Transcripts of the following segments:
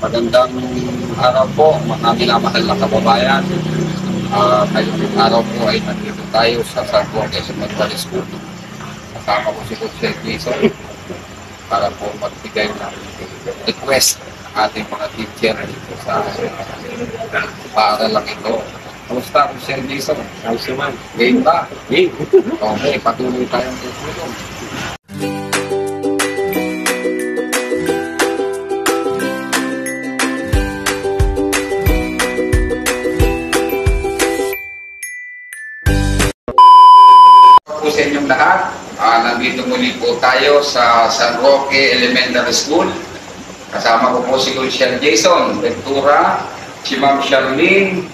Magandang araw po, mga minamahal na kababayan. Ngayong araw po ay nandito tayo sa San Roque Elementary School. Kasama ko si Coach Jason para po magbigay ng request ng ating mga teacher dito sa paaralang ito. Kamusta, Coach Jason? Ayos naman. Game ba? Game. Okay, patuloy tayong tutulong. Sa inyong lahat, nandito muli po tayo sa San Roque Elementary School. Kasama ko po si Coach Jason Ventura, si Ma'am Charlene,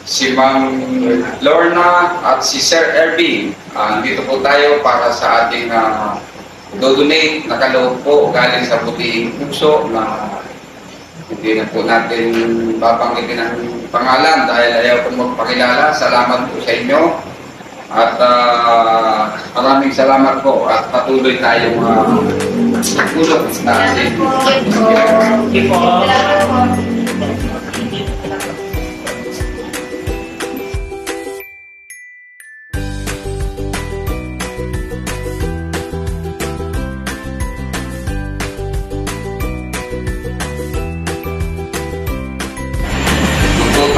si Ma'am Lorna at si Sir Erby. Nandito po tayo para sa ating do-donate na kaloob po galing sa Butihing Puso na hindi na po natin babanggitin ang pangalan dahil ayaw po magpakilala. Salamat po sa inyo. At maraming salamat po at patuloy tayong tulong sa atin. Noong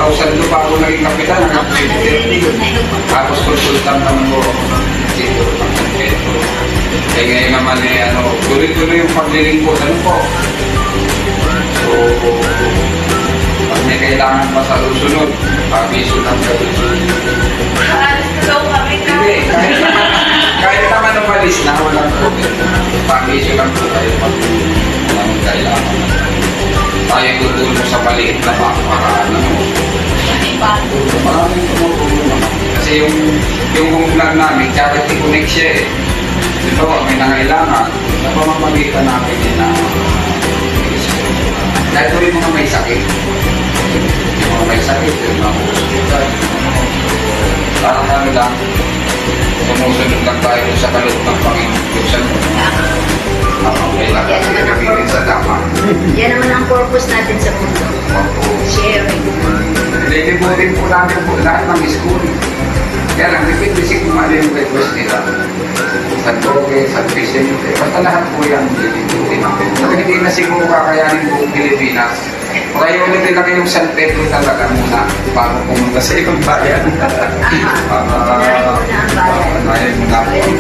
2002 pa ako naging kapitan ng 2013. Tapos konsultant naman po ako ng dito ng San Pedro. Kaya ngayon naman tuloy-tuloy yung paglilingkuran po. So, pag may kailangan pa sa susunod, pabiso ng gawin. Hindi, kahit naman umalis na, walang problem. Pabiso lang po tayo pag walang kailangan. Tayo tutulong sa maliit na para maraming tumutulong naman. Kasi yung vlog namin, charity connect siya eh. Ito, may nangailangan. Napamamagitan natin yun na dahil po yung mga may sakit. Yung mga may sakit, yung mga hospital. Parang lang, sumusunod lang tayo sa kaloob ng Panginoon. Kailangan sa tama. Yan naman ang purpose natin sa mundo. Sharing. Lilibutin po namin po lahat ng school. Kaya lang, depende kung ano yung request nila. San Roque, San Vicente, basta lahat po yan lilibutin natin. Pero hindi na siguro kakayanin buong Pilipinas. Priority lang yung San Pedro talaga muna bago pumunta sa ibang bayan. Anayin mo na po ang